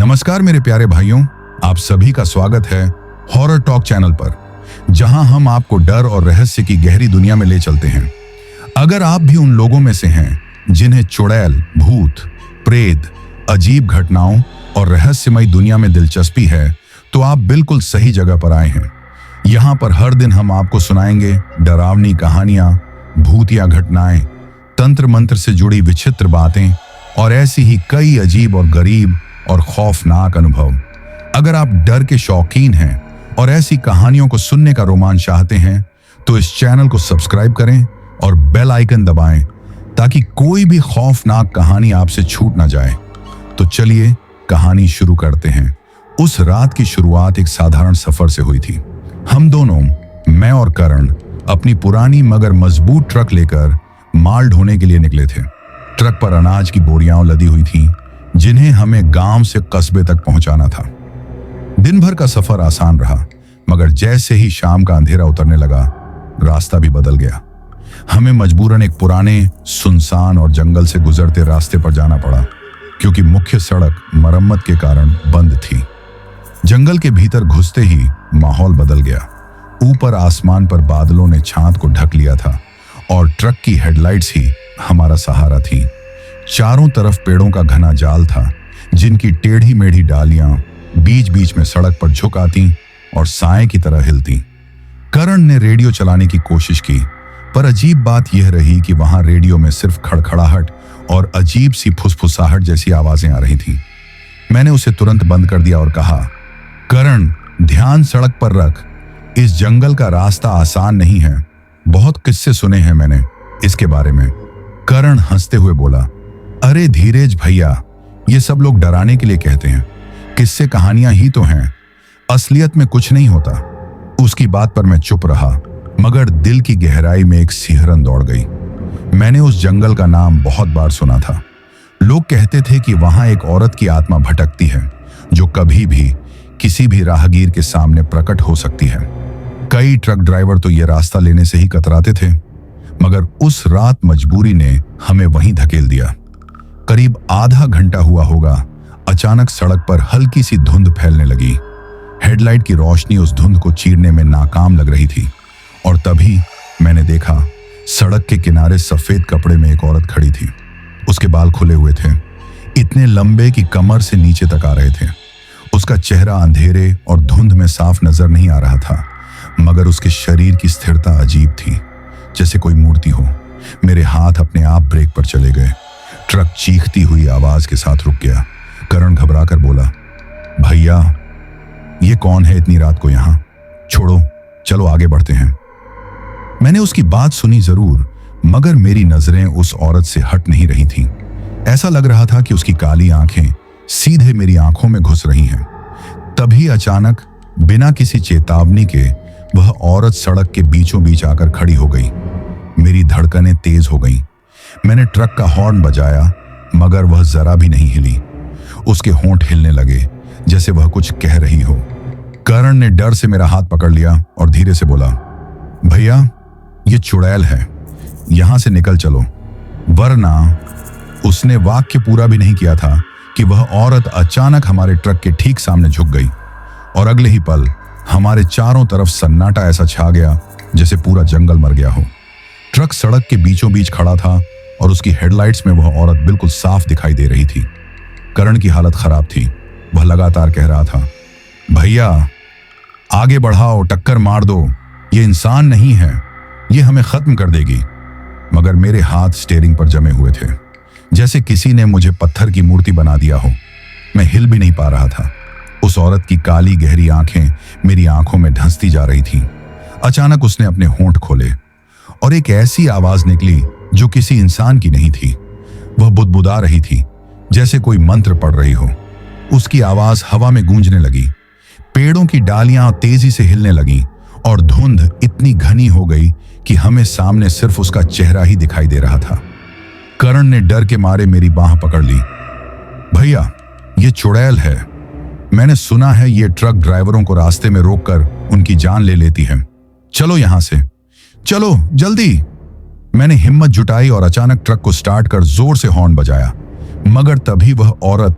नमस्कार मेरे प्यारे भाइयों, आप सभी का स्वागत है हॉरर टॉक चैनल पर, जहां हम आपको डर और रहस्य की गहरी दुनिया में ले चलते हैं। अगर आप भी उन लोगों में से हैं जिन्हें चुड़ैल, भूत, प्रेत, अजीब घटनाओं और रहस्यमय दुनिया में दिलचस्पी है, तो आप बिल्कुल सही जगह पर आए हैं। यहाँ पर हर दिन हम आपको सुनाएंगे डरावनी कहानियां, भूतिया घटनाएं, तंत्र मंत्र से जुड़ी विचित्र बातें और ऐसी ही कई अजीब और गरीब और खौफनाक अनुभव। अगर आप डर के शौकीन हैं और ऐसी कहानियों को सुनने का रोमांच चाहते हैं, तो इस चैनल को सब्सक्राइब करें और बेल आइकन दबाएं ताकि कोई भी खौफनाक कहानी आपसे छूट ना जाए। तो चलिए कहानी शुरू करते हैं। उस रात की शुरुआत एक साधारण सफर से हुई थी। हम दोनों, मैं और करण, अपनी पुरानी मगर मजबूत ट्रक लेकर माल ढोने के लिए निकले थे। ट्रक पर अनाज की बोरियां लदी हुई थीं, जिन्हें हमें गांव से कस्बे तक पहुंचाना था। दिन भर का सफर आसान रहा, मगर जैसे ही शाम का अंधेरा उतरने लगा, रास्ता भी बदल गया। हमें मजबूरन एक पुराने, सुनसान और जंगल से गुजरते रास्ते पर जाना पड़ा, क्योंकि मुख्य सड़क मरम्मत के कारण बंद थी। जंगल के भीतर घुसते ही माहौल बदल गया। ऊपर आसमान पर बादलों ने चांद को ढक लिया था और ट्रक की हेडलाइट्स ही हमारा सहारा थी। चारों तरफ पेड़ों का घना जाल था, जिनकी टेढ़ी मेढ़ी डालियां बीच बीच में सड़क पर झुक आती और साए की तरह हिलती। करण ने रेडियो चलाने की कोशिश की, पर अजीब बात यह रही कि वहां रेडियो में सिर्फ खड़खड़ाहट और अजीब सी फुसफुसाहट जैसी आवाजें आ रही थीं। मैंने उसे तुरंत बंद कर दिया और कहा, करण, ध्यान सड़क पर रख। इस जंगल का रास्ता आसान नहीं है। बहुत किस्से सुने हैं मैंने इसके बारे में। करण हंसते हुए बोला, अरे धीरज भैया, ये सब लोग डराने के लिए कहते हैं। किस्से कहानियां ही तो हैं, असलियत में कुछ नहीं होता। उसकी बात पर मैं चुप रहा, मगर दिल की गहराई में एक सिहरन दौड़ गई। मैंने उस जंगल का नाम बहुत बार सुना था। लोग कहते थे कि वहां एक औरत की आत्मा भटकती है, जो कभी भी किसी भी राहगीर के सामने प्रकट हो सकती है। कई ट्रक ड्राइवर तो ये रास्ता लेने से ही कतराते थे, मगर उस रात मजबूरी ने हमें वहीं धकेल दिया। करीब आधा घंटा हुआ होगा, अचानक सड़क पर हल्की सी धुंध फैलने लगी। हेडलाइट की रोशनी उस धुंध को चीरने में नाकाम लग रही थी, और तभी मैंने देखा, सड़क के किनारे सफेद कपड़े में एक औरत खड़ी थी। उसके बाल खुले हुए थे, इतने लंबे कि कमर से नीचे तक आ रहे थे। उसका चेहरा अंधेरे और धुंध में साफ नजर नहीं आ रहा था, मगर उसके शरीर की स्थिरता अजीब थी, जैसे कोई मूर्ति हो। मेरे हाथ अपने आप ब्रेक पर चले गए। ट्रक चीखती हुई आवाज के साथ रुक गया। करण घबरा कर बोला, भैया, ये कौन है इतनी रात को यहाँ? छोड़ो, चलो आगे बढ़ते हैं। मैंने उसकी बात सुनी जरूर, मगर मेरी नजरें उस औरत से हट नहीं रही थीं। ऐसा लग रहा था कि उसकी काली आंखें सीधे मेरी आंखों में घुस रही हैं। तभी अचानक, बिना किसी चेतावनी के, वह औरत सड़क के बीचों बीच आकर खड़ी हो गई। मेरी धड़कनें तेज हो गईं। मैंने ट्रक का हॉर्न बजाया, मगर वह जरा भी नहीं हिली। उसके होंठ हिलने लगे, जैसे वह कुछ कह रही हो। करण ने डर से मेरा हाथ पकड़ लिया और धीरे से बोला, भैया, ये चुड़ैल है, यहां से निकल चलो, वरना। उसने वाक्य पूरा भी नहीं किया था कि वह औरत अचानक हमारे ट्रक के ठीक सामने झुक गई, और अगले ही पल हमारे चारों तरफ सन्नाटा ऐसा छा गया जैसे पूरा जंगल मर गया हो। ट्रक सड़क के बीचों बीच खड़ा था और उसकी हेडलाइट्स में वह औरत बिल्कुल साफ दिखाई दे रही थी। करण की हालत खराब थी। वह लगातार कह रहा था, भैया, आगे बढ़ाओ, टक्कर मार दो, ये इंसान नहीं है, ये हमें खत्म कर देगी। मगर मेरे हाथ स्टीयरिंग पर जमे हुए थे, जैसे किसी ने मुझे पत्थर की मूर्ति बना दिया हो। मैं हिल भी नहीं पा रहा था। उस औरत की काली गहरी आंखें मेरी आंखों में धंसती जा रही थीं। अचानक उसने अपने होंठ खोले और एक ऐसी आवाज निकली जो किसी इंसान की नहीं थी। वह बुदबुदा रही थी, जैसे कोई मंत्र पढ़ रही हो। उसकी आवाज हवा में गूंजने लगी, पेड़ों की डालियां तेजी से हिलने लगीं और धुंध इतनी घनी हो गई कि हमें सामने सिर्फ उसका चेहरा ही दिखाई दे रहा था। करण ने डर के मारे मेरी बांह पकड़ ली। भैया, ये चुड़ैल है। मैंने सुना है ये ट्रक ड्राइवरों को रास्ते में रोककर उनकी जान ले लेती है। चलो यहां से, चलो जल्दी। मैंने हिम्मत जुटाई और अचानक ट्रक को स्टार्ट कर जोर से हॉर्न बजाया, मगर तभी वह औरत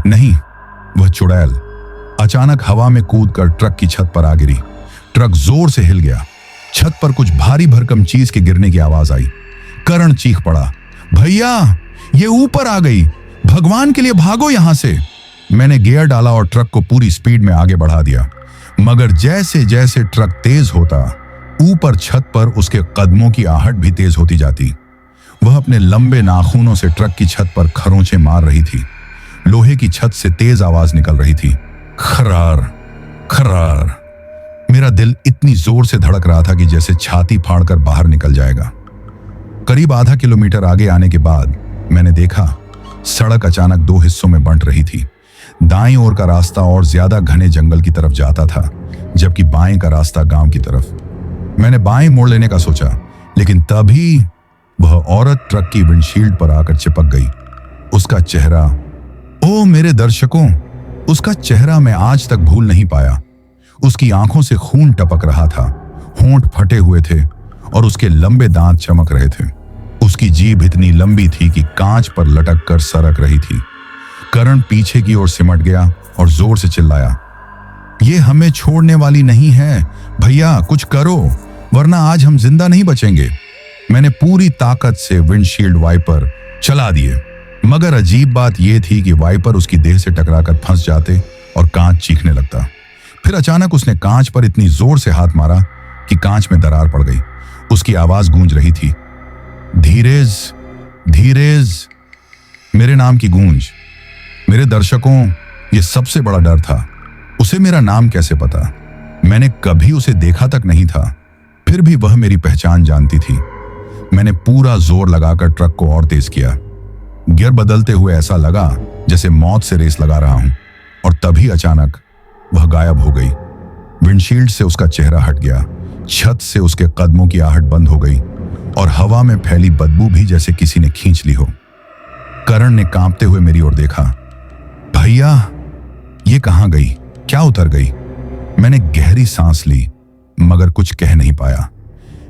नहीं, वह चुड़ैल अचानक हवा में कूदकर ट्रक की छत पर आ गिरी। ट्रक जोर से हिल गया। छत पर कुछ भारी भरकम चीज के गिरने की आवाज आई। करण चीख पड़ा, भैया ये ऊपर आ गई, भगवान के लिए भागो यहां से। मैंने गियर डाला और ट्रक को पूरी स्पीड में आगे बढ़ा दिया, मगर जैसे जैसे ट्रक तेज होता, ऊपर छत पर उसके कदमों की आहट भी तेज होती जाती। वह अपने लंबे नाखूनों से ट्रक की छत पर खरोंचे मार रही थी। लोहे की छत से तेज आवाज निकल रही थी, खरार खरार। मेरा दिल इतनी जोर से धड़क रहा था कि जैसे छाती फाड़कर बाहर निकल जाएगा। करीब आधा किलोमीटर आगे आने के बाद मैंने देखा सड़क अचानक दो हिस्सों में बंट रही थी। दाईं ओर का रास्ता और ज्यादा घने जंगल की तरफ जाता था, जबकि बाएं का रास्ता गांव की तरफ। मैंने बाएं मोड़ लेने का सोचा, लेकिन तभी वह औरत ट्रक की विंडशील्ड पर आकर चिपक गई। उसका चेहरा, ओ मेरे दर्शकों, उसका चेहरा मैं आज तक भूल नहीं पाया। उसकी आंखों से खून टपक रहा था, होंठ फटे हुए थे और उसके लंबे दांत चमक रहे थे। उसकी जीभ इतनी लंबी थी कि कांच पर लटक कर सरक रही थी। करण पीछे की ओर सिमट गया और जोर से चिल्लाया, ये हमें छोड़ने वाली नहीं है, भैया कुछ करो, वरना आज हम जिंदा नहीं बचेंगे। मैंने पूरी ताकत से विंडशील्ड वाइपर चला दिए, मगर अजीब बात यह थी कि वाइपर उसकी देह से टकराकर फंस जाते और कांच चीखने लगता। फिर अचानक उसने कांच पर इतनी जोर से हाथ मारा कि कांच में दरार पड़ गई। उसकी आवाज गूंज रही थी, धीरेज धीरेज, मेरे नाम की गूंज। मेरे दर्शकों, यह सबसे बड़ा डर था। उसे मेरा नाम कैसे पता? मैंने कभी उसे देखा तक नहीं था, फिर भी वह मेरी पहचान जानती थी। मैंने पूरा जोर लगाकर ट्रक को और तेज किया। गियर बदलते हुए ऐसा लगा जैसे मौत से रेस लगा रहा हूं, और तभी अचानक वह गायब हो गई। विंडशील्ड से उसका चेहरा हट गया, छत से उसके कदमों की आहट बंद हो गई और हवा में फैली बदबू भी जैसे किसी ने खींच ली हो। करण ने कांपते हुए मेरी ओर देखा, भैया ये कहां गई, क्या उतर गई? मैंने गहरी सांस ली, मगर कुछ कह नहीं पाया।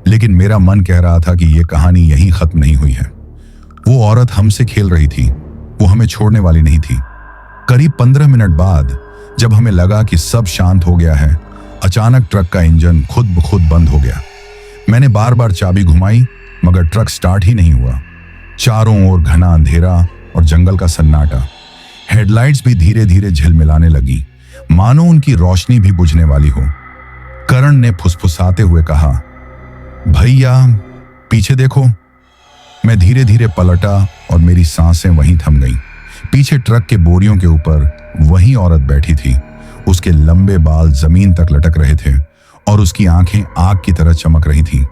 लेकिन मेरा मन कह रहा था कि यह कहानी यहीं खत्म नहीं हुई है। वो औरत हमसे खेल रही थी, वो हमें छोड़ने वाली नहीं थी। करीब 15 मिनट बाद जब हमें लगा कि सब शांत हो गया है, अचानक ट्रक का इंजन खुद ब खुद बंद हो गया। मैंने बार बार चाबी घुमाई, मगर ट्रक स्टार्ट ही नहीं हुआ। चारों ओर घना अंधेरा और जंगल का सन्नाटा। हेडलाइट्स भी धीरे धीरे झिलमिलाने लगी, मानो उनकी रोशनी भी बुझने वाली हो। करण ने फुसफुसाते हुए कहा, भैया पीछे देखो। मैं धीरे धीरे पलटा और मेरी सांसें वहीं थम गईं। पीछे ट्रक के बोरियों के ऊपर वही औरत बैठी थी। उसके लंबे बाल जमीन तक लटक रहे थे और उसकी आंखें आग की तरह चमक रही थीं।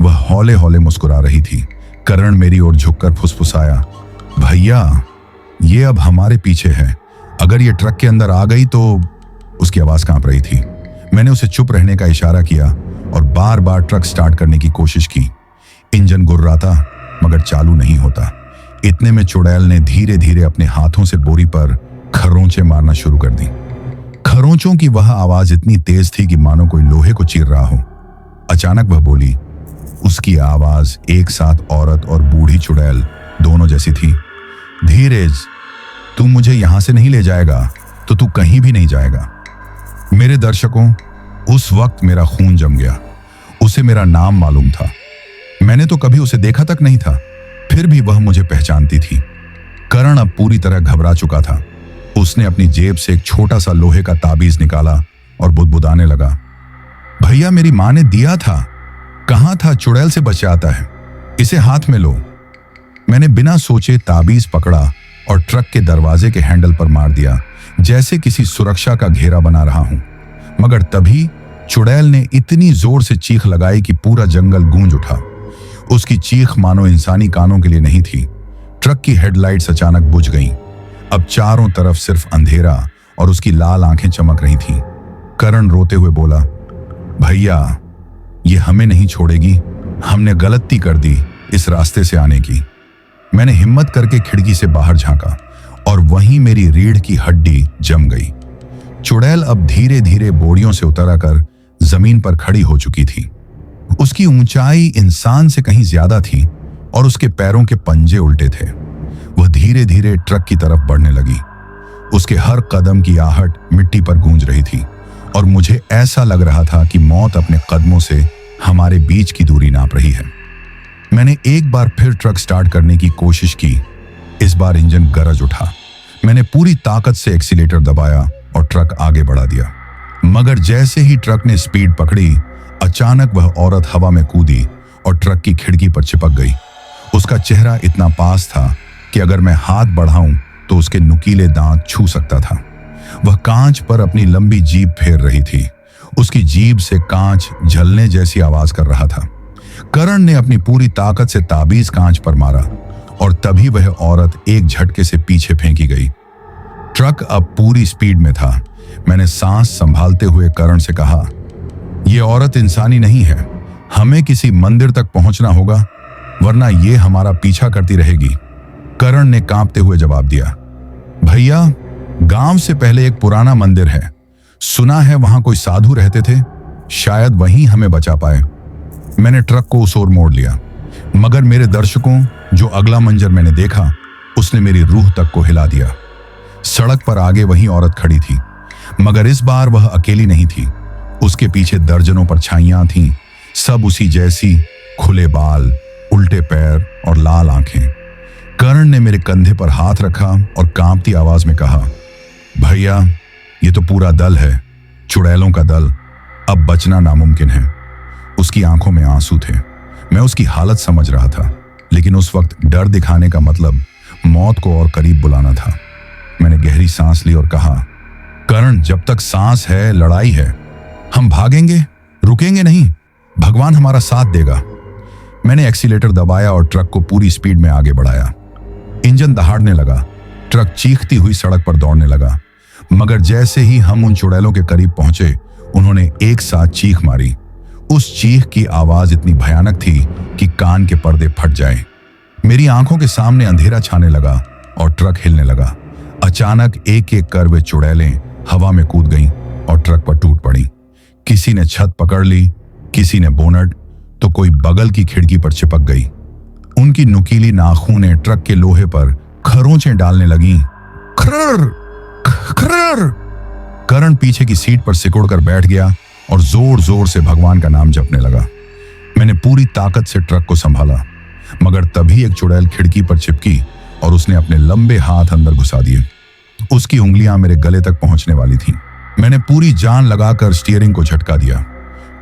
वह हौले हौले मुस्कुरा रही थी। करण मेरी ओर झुककर फुसफुसाया, भैया ये अब हमारे पीछे है, अगर ये ट्रक के अंदर आ गई तो। उसकी आवाज कांप रही थी। मैंने उसे चुप रहने का इशारा किया और बार बार ट्रक स्टार्ट करने की कोशिश की। इंजन गुर्राता मगर चालू नहीं होता। इतने में चुड़ैल ने धीरे धीरे अपने हाथों से बोरी पर खरोंचे मारना शुरू कर दी। खरोंचों की वह आवाज इतनी तेज थी कि मानो कोई लोहे को चीर रहा हो। अचानक वह बोली। उसकी आवाज एक साथ औरत और बूढ़ी चुड़ैल दोनों जैसी थी। धीरेज, तू मुझे यहां से नहीं ले जाएगा तो तू कहीं भी नहीं जाएगा। मेरे दर्शकों, उस वक्त मेरा खून जम गया। उसे मेरा नाम मालूम था। मैंने तो कभी उसे देखा तक नहीं था, फिर भी वह मुझे पहचानती थी। करण अब पूरी तरह घबरा चुका था। उसने अपनी जेब से एक छोटा सा लोहे का ताबीज निकाला और बुदबुदाने लगा, भैया मेरी मां ने दिया था, कहां था, चुड़ैल से बच जाता है, इसे हाथ में लो। मैंने बिना सोचे ताबीज पकड़ा और ट्रक के दरवाजे के हैंडल पर मार दिया, जैसे किसी सुरक्षा का घेरा बना रहा हूं। मगर तभी चुड़ैल ने इतनी जोर से चीख लगाई कि पूरा जंगल गूंज उठा। उसकी चीख मानो इंसानी कानों के लिए नहीं थी। ट्रक की हेडलाइट्स अचानक बुझ गईं। अब चारों तरफ सिर्फ अंधेरा और उसकी लाल आंखें चमक रही थीं। करण रोते हुए बोला, भैया ये हमें नहीं छोड़ेगी, हमने गलती कर दी इस रास्ते से आने की। मैंने हिम्मत करके खिड़की से बाहर झांका और वहीं मेरी रीढ़ की हड्डी जम गई। चुड़ैल अब धीरे धीरे बोरियों से उतर आकर जमीन पर खड़ी हो चुकी थी। उसकी ऊंचाई इंसान से कहीं ज्यादा थी और उसके पैरों के पंजे उल्टे थे। वह धीरे धीरे ट्रक की तरफ बढ़ने लगी। उसके हर कदम की आहट मिट्टी पर गूंज रही थी और मुझे ऐसा लग रहा था कि मौत अपने कदमों से हमारे बीच की दूरी नाप रही है। मैंने एक बार फिर ट्रक स्टार्ट करने की कोशिश की। इस बार इंजन गरज उठा। मैंने पूरी ताकत से एक्सीलेटर दबाया और ट्रक आगे बढ़ा दिया। मगर जैसे ही ट्रक ने स्पीड पकड़ी, अचानक वह औरत हवा में कूदी और ट्रक की खिड़की पर चिपक गई। उसका चेहरा इतना पास था कि अगर मैं हाथ बढ़ाऊं तो उसके नुकीले दांत छू सकता था। वह कांच पर अपनी लंबी जीभ फेर रही थी। उसकी जीभ से कांच झलने जैसी आवाज कर रहा था। करण ने अपनी पूरी ताकत से ताबीज कांच पर मारा और तभी वह औरत एक झटके से पीछे फेंकी गई। ट्रक अब पूरी स्पीड में था। मैंने सांस संभालते हुए करण से कहा, यह औरत इंसानी नहीं है। हमें किसी मंदिर तक पहुंचना होगा, वरना यह हमारा पीछा करती रहेगी। करण ने कांपते हुए जवाब दिया, भैया, गांव से पहले एक पुराना मंदिर है। सुना है वहां कोई साधु रहते थे। शायद वहीं हमें बचा पाए। मैंने ट्रक को उस ओर मोड़ लिया, मगर मेरे दर्शकों, जो अगला मंजर मैंने देखा, उसने मेरी रूह तक को हिला दिया। सड़क पर आगे वही औरत खड़ी थी, मगर इस बार वह अकेली नहीं थी। उसके पीछे दर्जनों परछाइयां थीं, सब उसी जैसी, खुले बाल, उल्टे पैर और लाल आंखें। करण ने मेरे कंधे पर हाथ रखा और कांपती आवाज में कहा, भैया, ये तो पूरा दल है, चुड़ैलों का दल। अब बचना नामुमकिन है। उसकी आंखों में आंसू थे। मैं उसकी हालत समझ रहा था, लेकिन उस वक्त डर दिखाने का मतलब मौत को और करीब बुलाना था। मैंने गहरी सांस ली और कहा, करण, जब तक सांस है लड़ाई है। हम भागेंगे, रुकेंगे नहीं। भगवान हमारा साथ देगा। मैंने एक्सीलेटर दबाया और ट्रक को पूरी स्पीड में आगे बढ़ाया। इंजन दहाड़ने लगा। ट्रक चीखती हुई सड़क पर दौड़ने लगा, मगर जैसे ही हम उन चुड़ैलों के करीब पहुंचे, उन्होंने एक साथ चीख मारी। उस चीख की आवाज इतनी भयानक थी कि कान के पर्दे फट जाए। मेरी आंखों के सामने अंधेरा छाने लगा और ट्रक हिलने लगा। अचानक एक एक कर वे चुड़ैलें हवा में कूद गईं और ट्रक पर टूट पड़ी। किसी ने छत पकड़ ली, किसी ने बोनट, तो कोई बगल की खिड़की पर चिपक गई। उनकी नुकीली नाखूनें ट्रक के लोहे पर खरोंचें डालने लगीं। खर्र खर्र। करण पीछे की सीट पर सिकुड़कर बैठ गया और जोर जोर से भगवान का नाम जपने लगा। मैंने पूरी ताकत से ट्रक को संभाला, मगर तभी एक चुड़ैल खिड़की पर चिपकी और उसने अपने लंबे हाथ अंदर घुसा दिए। उसकी उंगलियां मेरे गले तक पहुंचने वाली थीं। मैंने पूरी जान लगाकर स्टीयरिंग को झटका दिया।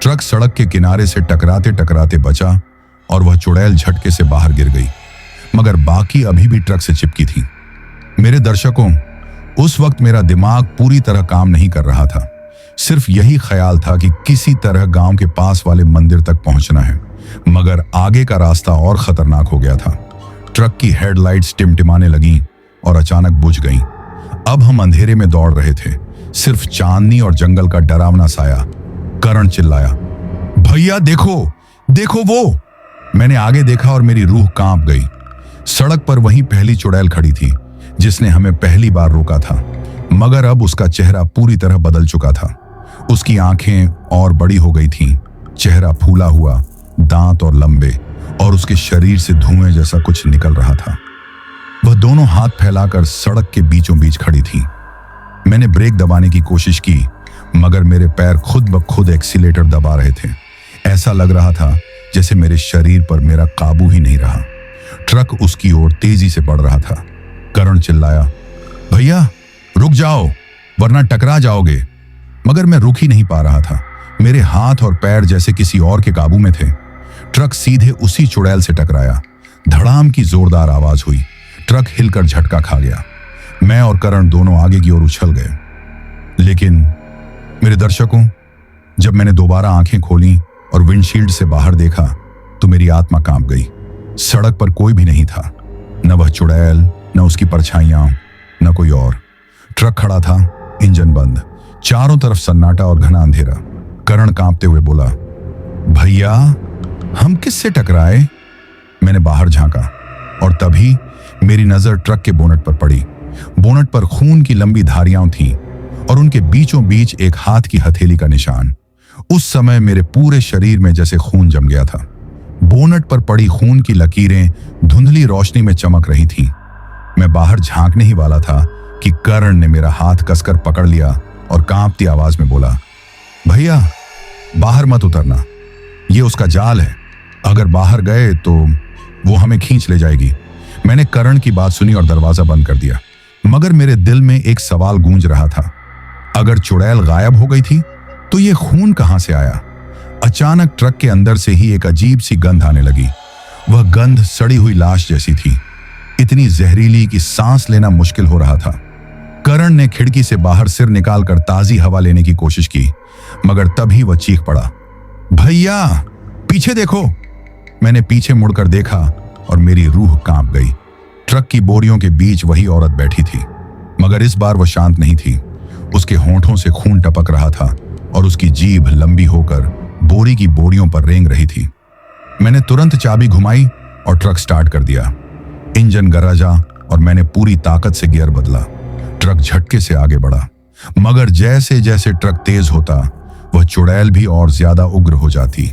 ट्रक सड़क के किनारे से टकराते टकराते बचा और वह चुड़ैल झटके से बाहर गिर गई, मगर बाकी अभी भी ट्रक से चिपकी थी। मेरे दर्शकों, उस वक्त मेरा दिमाग पूरी तरह काम नहीं कर रहा था। सिर्फ यही ख्याल था कि किसी तरह गांव के पास वाले मंदिर तक पहुंचना है, मगर आगे का रास्ता और खतरनाक हो गया था। ट्रक की हेडलाइट्स टिमटिमाने लगीं और अचानक बुझ गईं। अब हम अंधेरे में दौड़ रहे थे, सिर्फ चांदनी और जंगल का डरावना साया। करण चिल्लाया, भैया देखो, देखो वो। मैंने आगे देखा और मेरी रूह कांप गई। सड़क पर वहीं पहली चुड़ैल खड़ी थी, जिसने हमें पहली बार रोका था, मगर अब उसका चेहरा पूरी तरह बदल चुका था। उसकी आंखें और बड़ी हो गई थीं, चेहरा फूला हुआ, दांत और लंबे, और उसके शरीर से धुएं जैसा कुछ निकल रहा था। वह दोनों हाथ फैलाकर सड़क के बीचों बीच खड़ी थी। मैंने ब्रेक दबाने की कोशिश की, मगर मेरे पैर खुद ब खुद एक्सीलेटर दबा रहे थे। ऐसा लग रहा था जैसे मेरे शरीर पर मेरा काबू ही नहीं रहा। ट्रक उसकी ओर तेजी से बढ़ रहा था। करण चिल्लाया, भैया रुक जाओ, वरना टकरा जाओगे। मगर मैं रुक ही नहीं पा रहा था। मेरे हाथ और पैर जैसे किसी और के काबू में थे। ट्रक सीधे उसी चुड़ैल से टकराया। धड़ाम की जोरदार आवाज हुई। ट्रक हिलकर झटका खा गया। मैं और करण दोनों आगे की ओर उछल गए। लेकिन मेरे दर्शकों, जब मैंने दोबारा आंखें खोली और विंडशील्ड से बाहर देखा, तो मेरी आत्मा कांप गई। सड़क पर कोई भी नहीं था, न वह चुड़ैल, न उसकी परछाइयां, न कोई और। ट्रक खड़ा था, इंजन बंद, चारों तरफ सन्नाटा और घना अंधेरा। करण कांपते हुए बोला, भैया हम किससे टकराए? मैंने बाहर झांका और तभी मेरी नजर ट्रक के बोनट पर पड़ी। बोनट पर खून की लंबी धारियां थीं और उनके बीचों बीच एक हाथ की हथेली का निशान। उस समय मेरे पूरे शरीर में जैसे खून जम गया था। बोनट पर पड़ी खून की लकीरें धुंधली रोशनी में चमक रही थीं। मैं बाहर झांकने ही वाला था कि करण ने मेरा हाथ कसकर पकड़ लिया और कांपती आवाज में बोला, भैया बाहर मत उतरना, ये उसका जाल है, अगर बाहर गए तो वो हमें खींच ले जाएगी। मैंने करण की बात सुनी और दरवाजा बंद कर दिया, मगर मेरे दिल में एक सवाल गूंज रहा था, अगर चुड़ैल गायब हो गई थी तो ये खून कहां से आया? अचानक ट्रक के अंदर से ही एक अजीब सी गंध आने लगी। वह गंध सड़ी हुई लाश जैसी थी, इतनी जहरीली कि सांस लेना मुश्किल हो रहा था। करण ने खिड़की से बाहर सिर निकालकर ताजी हवा लेने की कोशिश की, मगर तभी वह चीख पड़ा, भैया पीछे देखो। मैंने पीछे मुड़कर देखा और मेरी रूह कांप गई। ट्रक की बोरियों के बीच वही औरत बैठी थी, मगर इस बार वह शांत नहीं थी। उसके होंठों से खून टपक रहा था और उसकी जीभ लंबी होकर बोरी की बोरियों पर रेंग रही थी। मैंने तुरंत चाबी घुमाई और ट्रक स्टार्ट कर दिया। इंजन गरजा और मैंने पूरी ताकत से गियर बदला। ट्रक झटके से आगे बढ़ा, मगर जैसे जैसे ट्रक तेज होता वह चुड़ैल भी और ज्यादा उग्र हो जाती।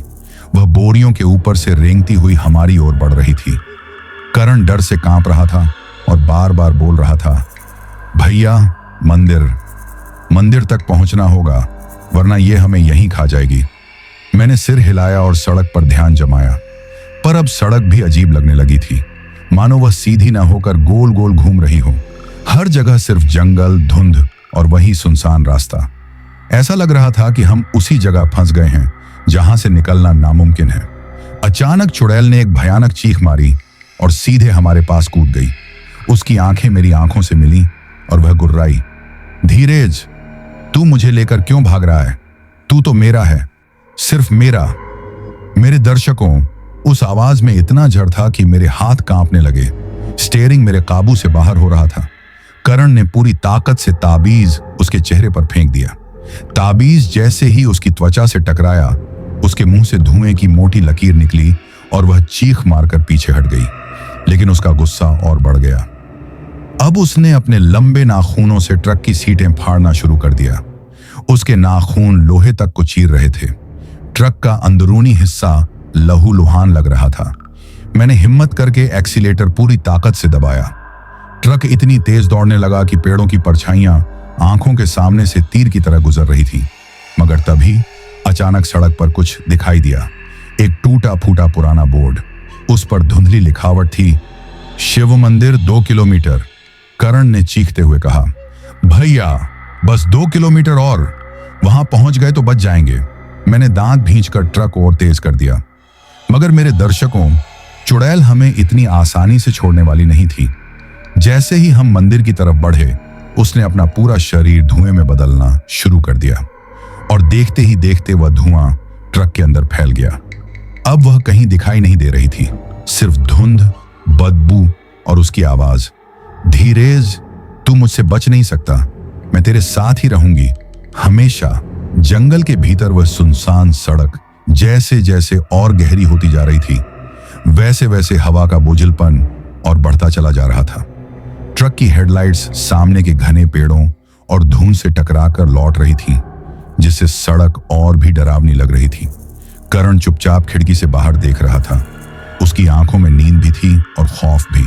वह बोरियों के ऊपर से रेंगती हुई हमारी ओर बढ़ रही थी। करण डर से कांप रहा था और बार बार बोल रहा था, भैया मंदिर तक पहुंचना होगा, वरना यह हमें यहीं खा जाएगी। मैंने सिर हिलाया और सड़क पर ध्यान जमाया, पर अब सड़क भी अजीब लगने लगी थी, मानो वह सीधी न होकर गोल गोल घूम रही हो। हर जगह सिर्फ जंगल, धुंध और वही सुनसान रास्ता। ऐसा लग रहा था कि हम उसी जगह फंस गए हैं जहां से निकलना नामुमकिन है। अचानक चुड़ैल ने एक भयानक चीख मारी और सीधे हमारे पास कूद गई। उसकी आंखें मेरी आंखों से मिली और वह गुर्राई, धीरेज, तू मुझे लेकर क्यों भाग रहा है? तू तो मेरा है, सिर्फ मेरा। मेरे दर्शकों, उस आवाज में इतना जड़ था कि मेरे हाथ कांपने लगे। स्टीयरिंग मेरे काबू से बाहर हो रहा था। करण ने पूरी ताकत से ताबीज उसके चेहरे पर फेंक दिया। ताबीज जैसे ही उसकी त्वचा से टकराया, उसके मुंह से धुएं की मोटी लकीर निकली और वह चीख मारकर पीछे हट गई। लेकिन उसका गुस्सा और बढ़ गया। अब उसने अपने लंबे नाखूनों से ट्रक की सीटें फाड़ना शुरू कर दिया। उसके नाखून लोहे तक को चीर रहे थे। ट्रक का अंदरूनी हिस्सा लहूलुहान लग रहा था। मैंने हिम्मत करके एक्सीलेटर पूरी ताकत से दबाया। ट्रक इतनी तेज दौड़ने लगा कि पेड़ों की परछाइयां आंखों के सामने से तीर की तरह गुजर रही थी। मगर तभी अचानक सड़क पर कुछ दिखाई दिया। एक टूटा फूटा पुराना बोर्ड, उस पर धुंधली लिखावट थी, शिव मंदिर 2 किलोमीटर। करण ने चीखते हुए कहा, भैया बस 2 किलोमीटर और, वहां पहुंच गए तो बच जाएंगे। मैंने दांत भींचकर ट्रक और तेज कर दिया। मगर मेरे दर्शकों, चुड़ैल हमें इतनी आसानी से छोड़ने वाली नहीं थी। जैसे ही हम मंदिर की तरफ बढ़े, उसने अपना पूरा शरीर धुएं में बदलना शुरू कर दिया और देखते ही देखते वह धुआं ट्रक के अंदर फैल गया। अब वह कहीं दिखाई नहीं दे रही थी, सिर्फ धुंध, बदबू और उसकी आवाज, धीरेज, तू मुझसे बच नहीं सकता, मैं तेरे साथ ही रहूंगी हमेशा। जंगल के भीतर वह सुनसान सड़क जैसे जैसे और गहरी होती जा रही थी, वैसे वैसे हवा का बोझिलपन और बढ़ता चला जा रहा था। ट्रक की हेडलाइट्स सामने के घने पेड़ों और धुंध से टकराकर लौट रही थी, जिससे सड़क और भी डरावनी लग रही थी। करण चुपचाप खिड़की से बाहर देख रहा था। उसकी आंखों में नींद भी थी और खौफ भी।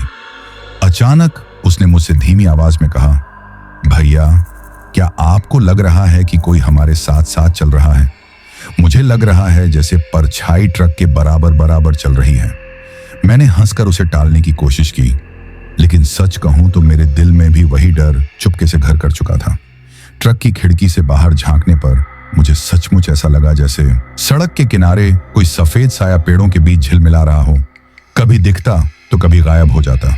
अचानक उसने मुझसे धीमी आवाज में कहा, भैया, क्या आपको लग रहा है कि कोई हमारे साथ साथ चल रहा है? मुझे लग रहा है जैसे परछाई ट्रक के बराबर बराबर चल रही है। मैंने हंसकर उसे टालने की कोशिश की, लेकिन सच कहूं तो मेरे दिल में भी वही डर चुपके से घर कर चुका था। ट्रक की खिड़की से बाहर झांकने पर मुझे सचमुच ऐसा लगा जैसे सड़क के किनारे कोई सफेद साया पेड़ों के बीच झिलमिला रहा हो, कभी दिखता तो कभी गायब हो जाता।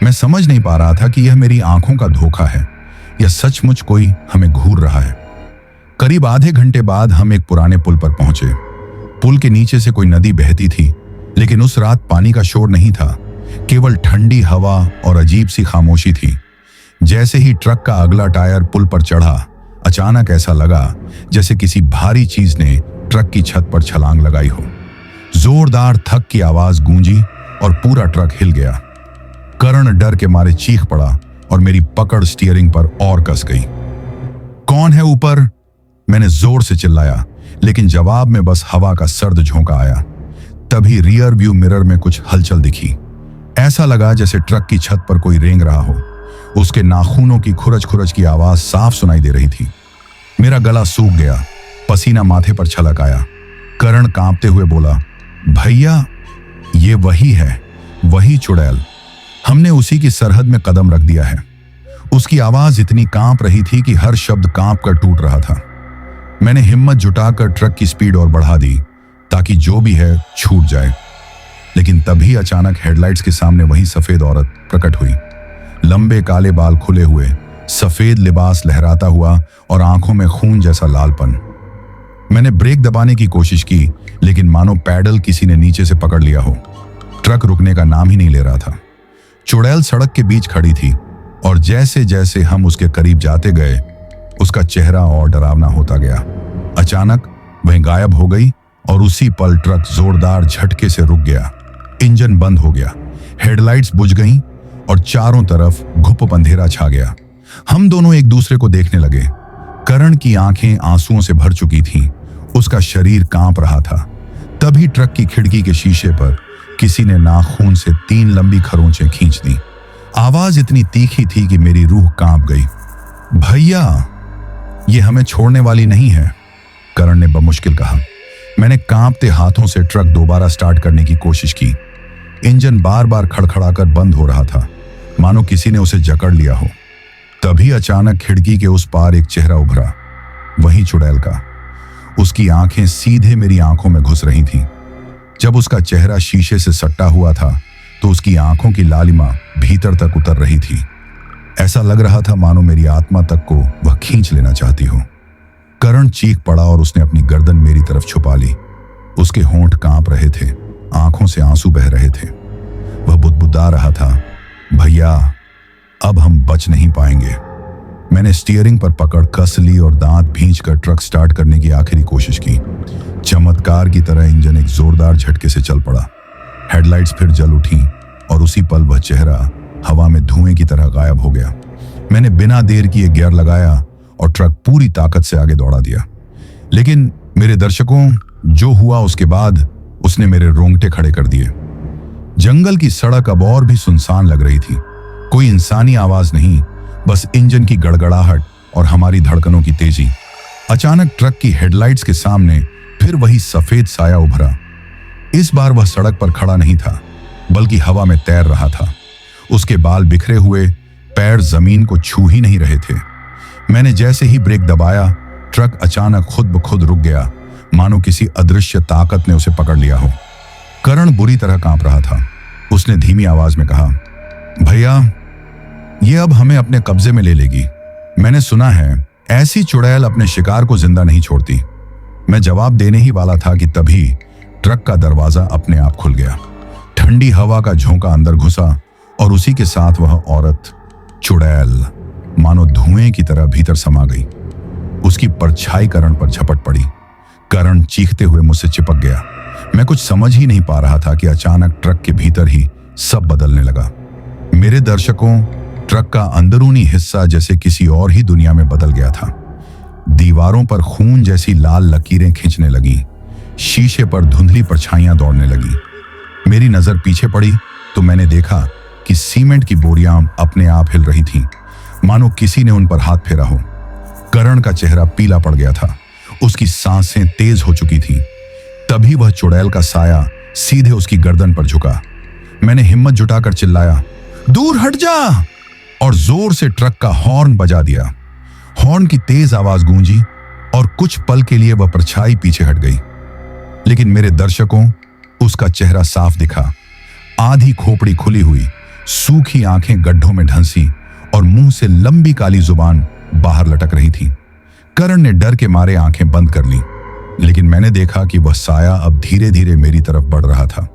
मैं समझ नहीं पा रहा था कि यह मेरी आंखों का धोखा है या सचमुच कोई हमें घूर रहा है। करीब आधे घंटे बाद हम एक पुराने पुल पर पहुंचे। पुल के नीचे से कोई नदी बहती थी, लेकिन उस रात पानी का शोर नहीं था, केवल ठंडी हवा और अजीब सी खामोशी थी। जैसे ही ट्रक का अगला टायर पुल पर चढ़ा, अचानक ऐसा लगा जैसे किसी भारी चीज ने ट्रक की छत पर छलांग लगाई हो। जोरदार थक की आवाज गूंजी और पूरा ट्रक हिल गया। करण डर के मारे चीख पड़ा और मेरी पकड़ स्टीयरिंग पर और कस गई। कौन है ऊपर? मैंने जोर से चिल्लाया, लेकिन जवाब में बस हवा का सर्द झोंका आया। तभी रियर व्यू मिरर में कुछ हलचल दिखी। ऐसा लगा जैसे ट्रक की छत पर कोई रेंग रहा हो। उसके नाखूनों की खुरच खुरच की आवाज साफ सुनाई दे रही थी। मेरा गला सूख गया, पसीना माथे पर छलक आया। करण कांपते हुए बोला, भैया ये वही है, वही चुड़ैल। हमने उसी की सरहद में कदम रख दिया है। उसकी आवाज इतनी कांप रही थी कि हर शब्द कांप कर टूट रहा था। मैंने हिम्मत जुटाकर ट्रक की स्पीड और बढ़ा दी ताकि जो भी है छूट जाए। लेकिन तभी अचानक हेडलाइट्स के सामने वही सफेद औरत प्रकट हुई। लंबे काले बाल खुले हुए, सफेद लिबास लहराता हुआ और आंखों में खून जैसा लालपन। मैंने ब्रेक दबाने की कोशिश की, लेकिन मानो पैडल किसी ने नीचे से पकड़ लिया हो। ट्रक रुकने का नाम ही नहीं ले रहा था। चुड़ैल सड़क के बीच खड़ी थी और जैसे जैसे हम उसके करीब जाते गए, उसका चेहरा और डरावना होता गया। अचानक वह गायब हो गई और उसी पल ट्रक जोरदार झटके से रुक गया। इंजन बंद हो गया, हेडलाइट्स बुझ गईं और चारों तरफ घुप अंधेरा छा गया। हम दोनों एक दूसरे को देखने लगे। करण की आंखें आंसुओं से भर चुकी थीं, उसका शरीर कांप रहा था। तभी ट्रक की खिड़की के शीशे पर किसी ने नाखून से 3 लंबी खरोंचें खींच दी। आवाज इतनी तीखी थी कि मेरी रूह कांप गई। भैया ये हमें छोड़ने वाली नहीं है, करण ने बमुश्किल कहा। मैंने कांपते हाथों से ट्रक दोबारा स्टार्ट करने की कोशिश की। इंजन बार बार खड़खड़ाकर बंद हो रहा था, मानो किसी ने उसे जकड़ लिया हो। तभी अचानक खिड़की के उस पार एक चेहरा उभरा, वही चुड़ैल का। उसकी आंखें सीधे मेरी आंखों में घुस रही थीं। जब उसका चेहरा शीशे से सट्टा हुआ था तो उसकी आंखों की लालिमा भीतर तक उतर रही थी। ऐसा लग रहा था मानो मेरी आत्मा तक को वह खींच लेना चाहती हो। करण चीख पड़ा और उसने अपनी गर्दन मेरी तरफ छुपा ली। उसके होंठ कांप रहे थे, आंखों से आंसू बह रहे थे। वह बुदबुदा रहा था, भैया अब हम बच नहीं पाएंगे। मैंने स्टीयरिंग पर पकड़ कस ली और दांत भींचकर ट्रक स्टार्ट करने की आखिरी कोशिश की। चमत्कार की तरह इंजन एक जोरदार झटके से चल पड़ा। हेडलाइट्स फिर जल उठी और उसी पल वह चेहरा हवा में धुएं की तरह गायब हो गया। मैंने बिना देर किए गियर लगाया और ट्रक पूरी ताकत से आगे दौड़ा दिया। लेकिन मेरे दर्शकों, जो हुआ उसके बाद उसने मेरे रोंगटे खड़े कर दिए। जंगल की सड़क अब और भी सुनसान लग रही थी। कोई इंसानी आवाज नहीं, बस इंजन की गड़गड़ाहट और हमारी धड़कनों की तेजी। अचानक ट्रक की हेडलाइट्स के सामने फिर वही सफेद साया उभरा। इस बार वह सड़क पर खड़ा नहीं था, बल्कि हवा में तैर रहा था। उसके बाल बिखरे हुए, पैर जमीन को छू ही नहीं रहे थे। मैंने जैसे ही ब्रेक दबाया, ट्रक अचानक खुद ब खुद रुक गया, मानो किसी अदृश्य ताकत ने उसे पकड़ लिया हो। करण बुरी तरह कांप रहा था। उसने धीमी आवाज में कहा, भैया ये अब हमें अपने कब्जे में ले लेगी। मैंने सुना है ऐसी चुड़ैल अपने शिकार को जिंदा नहीं छोड़ती। मैं जवाब देने ही वाला था कि तभी ट्रक का दरवाजा अपने आप खुल गया। ठंडी हवा का झोंका अंदर घुसा और उसी के साथ वह औरत, चुड़ैल, मानो धुएं की तरह भीतर समा गई। उसकी परछाई करण पर झपट पड़ी। करण चीखते हुए मुझसे चिपक गया। मैं कुछ समझ ही नहीं पा रहा था कि अचानक ट्रक के भीतर ही सब बदलने लगा। मेरे दर्शकों, ट्रक का अंदरूनी हिस्सा जैसे किसी और ही दुनिया में बदल गया था। दीवारों पर खून जैसी लाल लकीरें खींचने लगी। शीशे पर धुंधली परछाइयां दौड़ने लगी। मेरी नजर पीछे पड़ी तो मैंने देखा कि सीमेंट की बोरियां अपने आप हिल रही थीं, मानो किसी ने उन पर हाथ फेरा हो। करण का चेहरा पीला पड़ गया था, उसकी सांसें तेज हो चुकी थीं। तभी वह चुड़ैल का साया सीधे उसकी गर्दन पर झुका। मैंने हिम्मत जुटाकर चिल्लाया, दूर हट जा, और जोर से ट्रक का हॉर्न बजा दिया। हॉर्न की तेज आवाज गूंजी और कुछ पल के लिए वह परछाई पीछे हट गई। लेकिन मेरे दर्शकों, उसका चेहरा साफ दिखा। आधी खोपड़ी खुली हुई, सूखी आंखें गड्ढों में ढंसी और मुंह से लंबी काली जुबान बाहर लटक रही थी। करण ने डर के मारे आंखें बंद कर ली, लेकिन मैंने देखा कि वह साया अब धीरे धीरे मेरी तरफ बढ़ रहा था।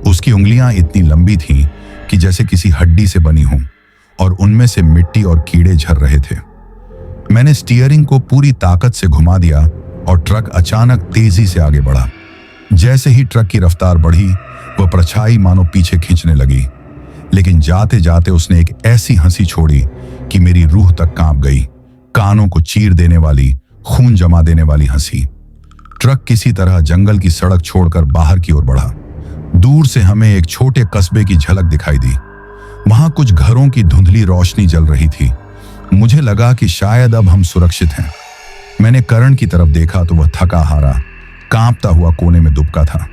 उसकी उंगलियां इतनी लंबी थीं कि जैसे किसी हड्डी से बनी हों, और उनमें से मिट्टी और कीड़े झर रहे थे। मैंने स्टीयरिंग को पूरी ताकत से घुमा दिया और ट्रक अचानक तेजी से आगे बढ़ा। जैसे ही ट्रक की रफ्तार बढ़ी, वह परछाई मानो पीछे खींचने लगी। लेकिन जाते जाते उसने एक ऐसी हंसी छोड़ी कि मेरी रूह तक कांप गई। कानों को चीर देने वाली, खून जमा देने वाली हंसी। ट्रक किसी तरह जंगल की सड़क छोड़कर बाहर की ओर बढ़ा। दूर से हमें एक छोटे कस्बे की झलक दिखाई दी। वहां कुछ घरों की धुंधली रोशनी जल रही थी। मुझे लगा कि शायद अब हम सुरक्षित हैं। मैंने करण की तरफ देखा तो वह थका हारा, कांपता हुआ कोने में दुबका था।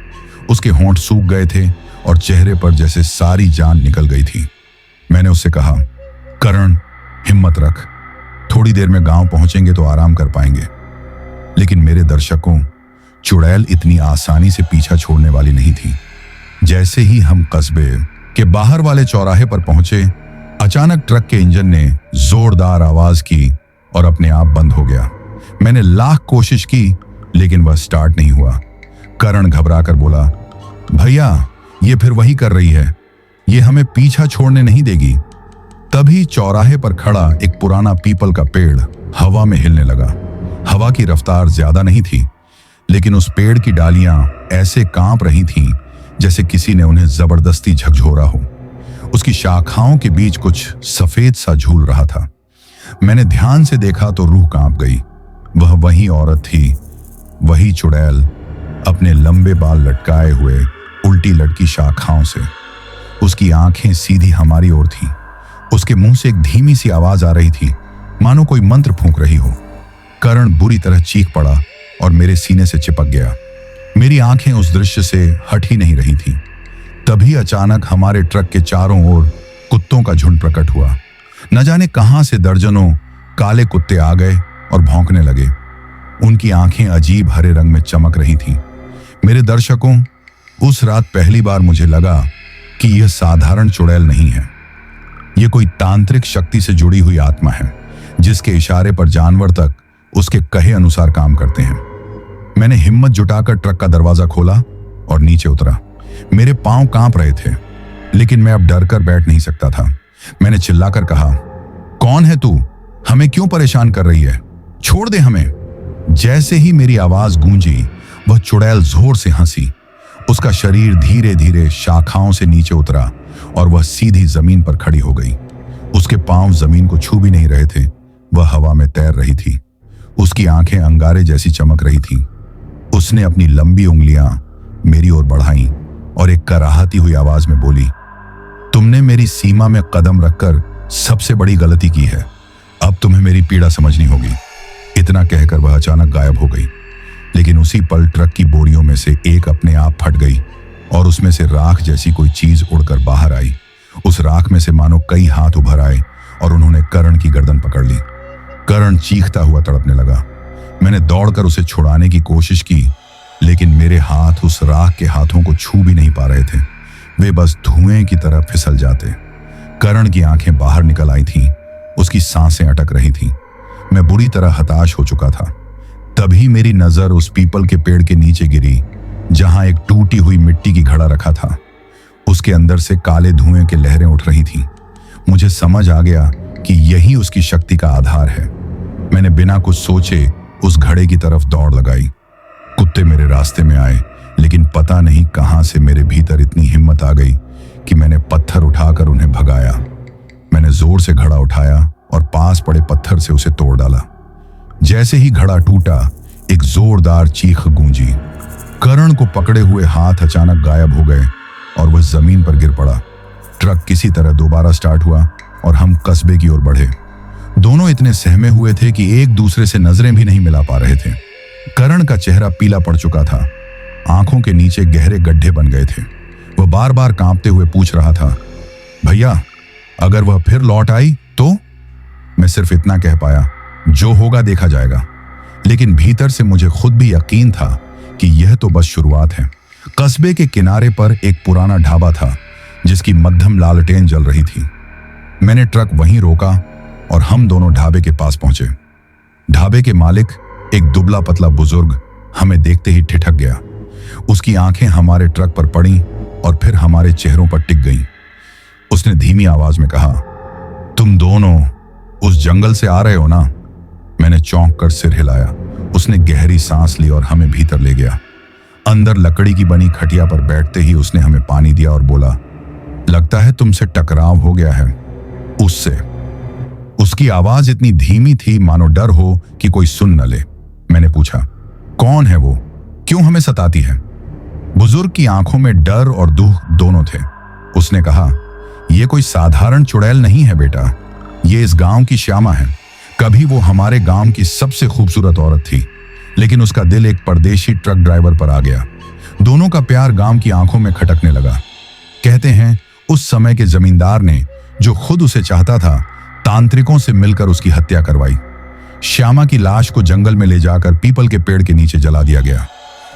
उसके होंठ सूख गए थे और चेहरे पर जैसे सारी जान निकल गई थी। मैंने उससे कहा, करण, हिम्मत रख, थोड़ी देर में गांव पहुंचेंगे तो आराम कर पाएंगे। लेकिन मेरे दर्शकों, चुड़ैल इतनी आसानी से पीछा छोड़ने वाली नहीं थी। जैसे ही हम कस्बे के बाहर वाले चौराहे पर पहुंचे, अचानक ट्रक के इंजन ने जोरदार आवाज की और अपने आप बंद हो गया। मैंने लाख कोशिश की लेकिन वह स्टार्ट नहीं हुआ। करण घबराकर बोला, भैया, ये फिर वही कर रही है, ये हमें पीछा छोड़ने नहीं देगी। तभी चौराहे पर खड़ा एक पुराना पीपल का पेड़ हवा में हिलने लगा। हवा की रफ्तार ज्यादा नहीं थी, लेकिन उस पेड़ की डालियां ऐसे कांप रही थीं जैसे किसी ने उन्हें जबरदस्ती झकझोरा हो। उसकी शाखाओं के बीच कुछ सफेद सा झूल रहा था। मैंने ध्यान से देखा तो रूह कांप गई। वह वही औरत थी, वही चुड़ैल, अपने लंबे बाल लटकाए हुए उल्टी लटकी शाखाओं से। उसकी आंखें सीधी हमारी ओर थीं। उसके मुंह से एक धीमी सी आवाज आ रही थी, मानो कोई मंत्र फूंक रही हो। करण बुरी तरह चीख पड़ा और मेरे सीने से चिपक गया। मेरी आंखें उस दृश्य से हट ही नहीं रही थीं। तभी अचानक हमारे ट्रक के चारों ओर कुत्तों का झुंड प्रकट हुआ। न जाने कहां से दर्जनों काले कुत्ते आ गए और भौंकने लगे। उनकी आंखें अजीब हरे रंग में चमक रही थीं। मेरे दर्शकों, उस रात पहली बार मुझे लगा कि यह साधारण चुड़ैल नहीं है। यह कोई तांत्रिक शक्ति से जुड़ी हुई आत्मा है, जिसके इशारे पर जानवर तक उसके कहे अनुसार काम करते हैं। मैंने हिम्मत जुटाकर ट्रक का दरवाजा खोला और नीचे उतरा। मेरे पांव कांप रहे थे, लेकिन मैं अब डर कर बैठ नहीं सकता था। मैंने चिल्लाकर कहा, कौन है तू? हमें क्यों परेशान कर रही है? छोड़ दे हमें। जैसे ही मेरी आवाज गूंजी, वह चुड़ैल जोर से हंसी। उसका शरीर धीरे धीरे शाखाओं से नीचे उतरा और वह सीधी जमीन पर खड़ी हो गई। उसके पांव जमीन को छू भी नहीं रहे थे, वह हवा में तैर रही थी। उसकी आंखें अंगारे जैसी चमक रही थीं। उसने अपनी लंबी उंगलियां मेरी ओर बढ़ाईं और एक कराहती हुई आवाज में बोली, तुमने मेरी सीमा में कदम रखकर सबसे बड़ी गलती की है। अब तुम्हें मेरी पीड़ा समझनी होगी। इतना कहकर वह अचानक गायब हो गई। लेकिन उसी पल ट्रक की बोरियों में से एक अपने आप फट गई और उसमें से राख जैसी कोई चीज उड़कर बाहर आई। उस राख में से मानो कई हाथ उभर आए और उन्होंने करण की गर्दन पकड़ ली। करण चीखता हुआ तड़पने लगा। मैंने दौड़कर उसे छुड़ाने की कोशिश की, लेकिन मेरे हाथ उस राख के हाथों को छू भी नहीं पा रहे थे। वे बस धुएं की तरह फिसल जाते। करण की आंखें बाहर निकल आई थीं, उसकी सांसें अटक रही थीं। मैं बुरी तरह हताश हो चुका था। तभी मेरी नजर उस पीपल के पेड़ के नीचे गिरी, जहां एक टूटी हुई मिट्टी की घड़ा रखा था। उसके अंदर से काले धुएं की लहरें उठ रही थीं। मुझे समझ आ गया कि यही उसकी शक्ति का आधार है। मैंने बिना कुछ सोचे उस घड़े की तरफ दौड़ लगाई। कुत्ते मेरे रास्ते में आए, लेकिन पता नहीं कहां से मेरे भीतर इतनी हिम्मत आ गई कि मैंने पत्थर उठाकर उन्हें भगाया। मैंने जोर से घड़ा उठाया और पास पड़े पत्थर से उसे तोड़ डाला। जैसे ही घड़ा टूटा, एक जोरदार चीख गूंजी। करण को पकड़े हुए हाथ अचानक गायब हो गए और वह जमीन पर गिर पड़ा। ट्रक किसी तरह दोबारा स्टार्ट हुआ और हम कस्बे की ओर बढ़े। दोनों इतने सहमे हुए थे कि एक दूसरे से नजरें भी नहीं मिला पा रहे थे। करण का चेहरा पीला पड़ चुका था, आंखों के नीचे गहरे गड्ढे बन गए थे। वह बार बार कांपते हुए पूछ रहा था, भैया, अगर वह फिर लौट आई तो? मैं सिर्फ इतना कह पाया, जो होगा देखा जाएगा। लेकिन भीतर से मुझे खुद भी यकीन था कि यह तो बस शुरुआत है। कस्बे के किनारे पर एक पुराना ढाबा था, जिसकी मध्यम लालटेन जल रही थी। मैंने ट्रक वहीं रोका और हम दोनों ढाबे के पास पहुंचे। ढाबे के मालिक, एक दुबला पतला बुजुर्ग, हमें देखते ही ठिठक गया। उसकी आंखें हमारे ट्रक पर पड़ी और फिर हमारे चेहरों पर टिक गईं। उसने धीमी आवाज में कहा, तुम दोनों उस जंगल से आ रहे हो ना? मैंने चौंक कर सिर हिलाया। उसने गहरी सांस ली और हमें भीतर ले गया। अंदर लकड़ी की बनी खटिया पर बैठते ही उसने हमें पानी दिया और बोला, लगता है तुमसे टकराव हो गया है उससे। उसकी आवाज इतनी धीमी थी मानो डर हो कि कोई सुन न ले। मैंने पूछा, कौन है वो? क्यों हमें सताती है? बुजुर्ग की आंखों में डर और दुख दोनों थे। उसने कहा, ये कोई साधारण चुड़ैल नहीं है बेटा, ये इस गांव की श्यामा है। कभी वो हमारे गांव की सबसे खूबसूरत औरत थी, लेकिन उसका दिल एक परदेशी ट्रक ड्राइवर पर आ गया। दोनों का प्यार गांव की आंखों में खटकने लगा। कहते हैं उस समय के जमींदार ने, जो खुद उसे चाहता था, तांत्रिकों से मिलकर उसकी हत्या करवाई। श्यामा की लाश को जंगल में ले जाकर पीपल के पेड़ के नीचे जला दिया गया,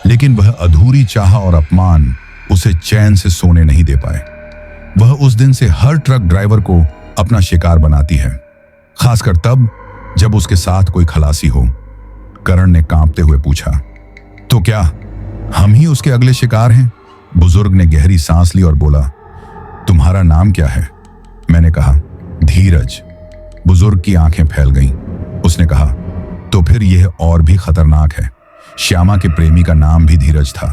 लेकिन वह अधूरी चाह और अपमान उसे चैन से सोने नहीं दे पाए। वह उस दिन से हर ट्रक ड्राइवर को अपना शिकार बनाती है, खासकर तब जब उसके साथ कोई खलासी हो। करण ने कांपते हुए पूछा, तो क्या हम ही उसके अगले शिकार हैं? बुजुर्ग ने गहरी सांस ली और बोला, तुम्हारा नाम क्या है? मैंने कहा, धीरज। बुजुर्ग की आंखें फैल गईं। उसने कहा, तो फिर यह और भी खतरनाक है। श्यामा के प्रेमी का नाम भी धीरज था,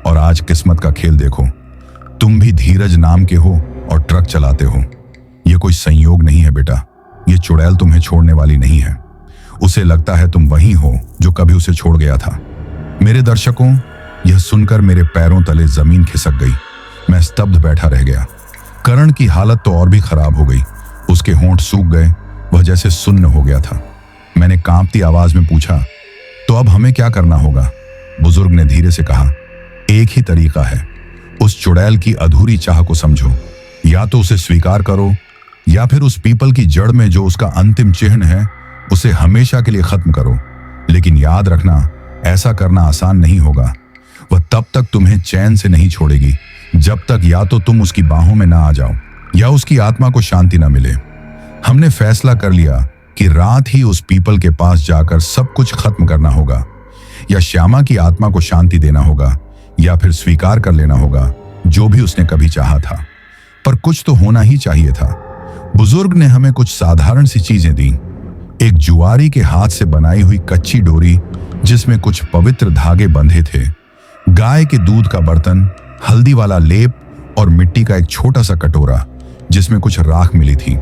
और आज किस्मत का खेल देखो, तुम भी धीरज नाम के हो और ट्रक चलाते हो। यह कोई संयोग नहीं है बेटा, यह चुड़ैल तुम्हें छोड़ने वाली नहीं है। उसे लगता है तुम वही हो जो कभी उसे छोड़ गया था। मेरे दर्शकों, यह सुनकर मेरे पैरों तले जमीन खिसक गई। मैं स्तब्ध बैठा रह गया। करण की हालत तो और भी खराब हो गई। उसके होंठ सूख गए, वह जैसे सुन्न हो गया था। मैंने कांपती आवाज में पूछा, तो अब हमें क्या करना होगा? बुजुर्ग ने धीरे से कहा, एक ही तरीका है, उस चुड़ैल की अधूरी चाह को समझो। या तो उसे स्वीकार करो, या फिर उस पीपल की जड़ में जो उसका अंतिम चिन्ह है, उसे हमेशा के लिए खत्म करो। लेकिन याद रखना, ऐसा करना आसान नहीं होगा। वह तब तक तुम्हें चैन से नहीं छोड़ेगी जब तक या तो तुम उसकी बाहों में ना आ जाओ, या उसकी आत्मा को शांति ना मिले। हमने फैसला कर लिया कि रात ही उस पीपल के पास जाकर सब कुछ खत्म करना होगा। या श्यामा की आत्मा को शांति देना होगा, या फिर स्वीकार कर लेना होगा जो भी उसने कभी चाहा था। पर कुछ तो होना ही चाहिए था। बुजुर्ग ने हमें कुछ साधारण सी चीजें दी। एक जुआरी के हाथ से बनाई हुई कच्ची डोरी जिसमें कुछ पवित्र धागे बंधे थे, गाय के दूध का बर्तन, हल्दी वाला लेप और मिट्टी का एक छोटा सा कटोरा जिसमें कुछ राख मिली थी।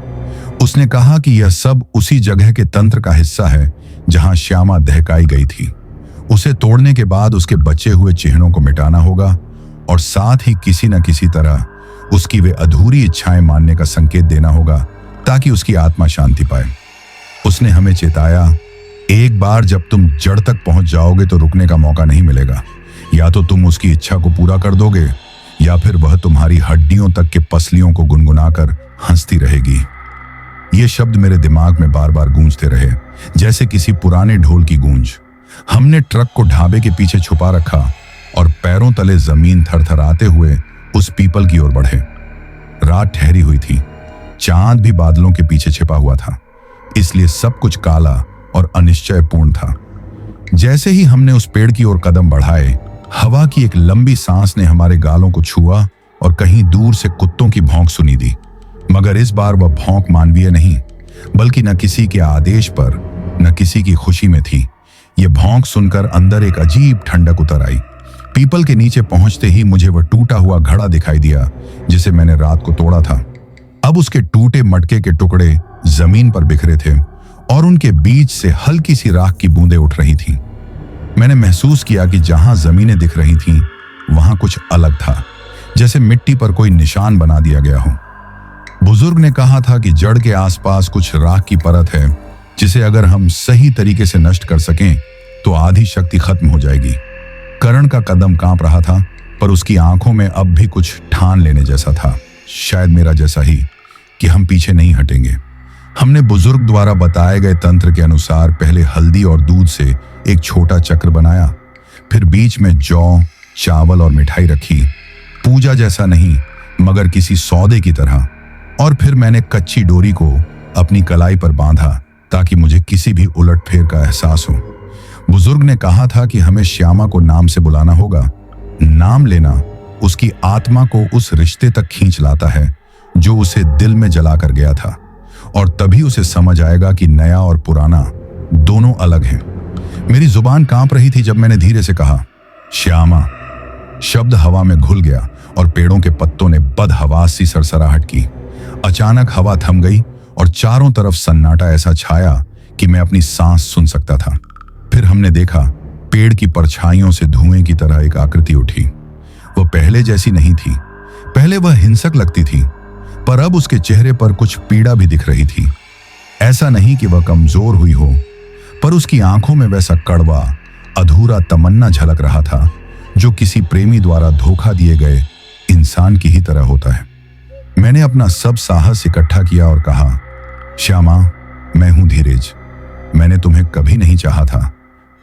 उसने कहा कि यह सब उसी जगह के तंत्र का हिस्सा है जहां श्यामा दहकाई गई थी। उसे तोड़ने के बाद उसके बचे हुए चिन्हों को मिटाना होगा, और साथ ही किसी न किसी तरह उसकी वे अधूरी इच्छाएं मानने का संकेत देना होगा ताकि उसकी आत्मा शांति पाए। उसने हमें चेताया, एक बार जब तुम जड़ तक पहुंच जाओगे तो रुकने का मौका नहीं मिलेगा। या तो तुम उसकी इच्छा को पूरा कर दोगे, या फिर वह तुम्हारी हड्डियों तक के पसलियों को गुनगुनाकर हंसती रहेगी। ये शब्द मेरे दिमाग में बार बार गूंजते रहे, जैसे किसी पुराने ढोल की गूंज। हमने ट्रक को ढाबे के पीछे छुपा रखा और पैरों तले जमीन थरथराते हुए उस पीपल की ओर बढ़े। रात ठहरी हुई थी, चांद भी बादलों के पीछे छिपा हुआ था, इसलिए सब कुछ काला और अनिश्चयपूर्ण था। जैसे ही हमने उस पेड़ की ओर कदम बढ़ाए, हवा की एक लंबी सांस ने हमारे गालों को छुआ और कहीं दूर से कुत्तों की भौंक सुनी दी। मगर इस बार वह भौंक मानवीय नहीं, बल्कि न किसी के आदेश पर, न किसी की खुशी में थी। ये भौंक सुनकर अंदर एक अजीब ठंडक उतर आई। पीपल के नीचे पहुंचते ही मुझे वह टूटा हुआ घड़ा दिखाई दिया जिसे मैंने रात को तोड़ा था। अब उसके टूटे मटके के टुकड़े जमीन पर बिखरे थे और उनके बीच से हल्की सी राख की बूंदें उठ रही थीं। मैंने महसूस किया कि जहां जमीनें दिख रही थीं, वहां कुछ अलग था, जैसे मिट्टी पर कोई निशान बना दिया गया हो। बुजुर्ग ने कहा था कि जड़ के आसपास कुछ राख की परत है, जिसे अगर हम सही तरीके से नष्ट कर सकें तो आधी शक्ति खत्म हो जाएगी। करण का कदम कांप रहा था, पर उसकी आंखों में अब भी कुछ ठान लेने जैसा था, शायद मेरा जैसा ही, कि हम पीछे नहीं हटेंगे। हमने बुजुर्ग द्वारा बताए गए तंत्र के अनुसार पहले हल्दी और दूध से एक छोटा चक्र बनाया, फिर बीच में जौ, चावल और मिठाई रखी, पूजा जैसा नहीं मगर किसी सौदे की तरह। और फिर मैंने कच्ची डोरी को अपनी कलाई पर बांधा ताकि मुझे किसी भी उलटफेर का एहसास हो। बुजुर्ग ने कहा था कि हमें श्यामा को नाम से बुलाना होगा। नाम लेना उसकी आत्मा को उस रिश्ते तक खींच लाता है जो उसे दिल में जला कर गया था, और तभी उसे समझ आएगा कि नया और पुराना दोनों अलग हैं। मेरी जुबान कांप रही थी जब मैंने धीरे से कहा, श्यामा। शब्द हवा में घुल गया और पेड़ों के पत्तों ने बदहवास सी सरसराहट की। अचानक हवा थम गई और चारों तरफ सन्नाटा ऐसा छाया कि मैं अपनी सांस सुन सकता था। फिर हमने देखा, पेड़ की परछाइयों से धुएं की तरह एक आकृति उठी। वह पहले जैसी नहीं थी। पहले वह हिंसक लगती थी, पर अब उसके चेहरे पर कुछ पीड़ा भी दिख रही थी। ऐसा नहीं कि वह कमजोर हुई हो, पर उसकी आंखों में वैसा कड़वा अधूरा तमन्ना झलक रहा था जो किसी प्रेमी द्वारा धोखा दिए गए इंसान की ही तरह होता है। मैंने अपना सब साहस इकट्ठा किया और कहा, श्यामा, मैं हूं धीरज। मैंने तुम्हें कभी नहीं चाहा था,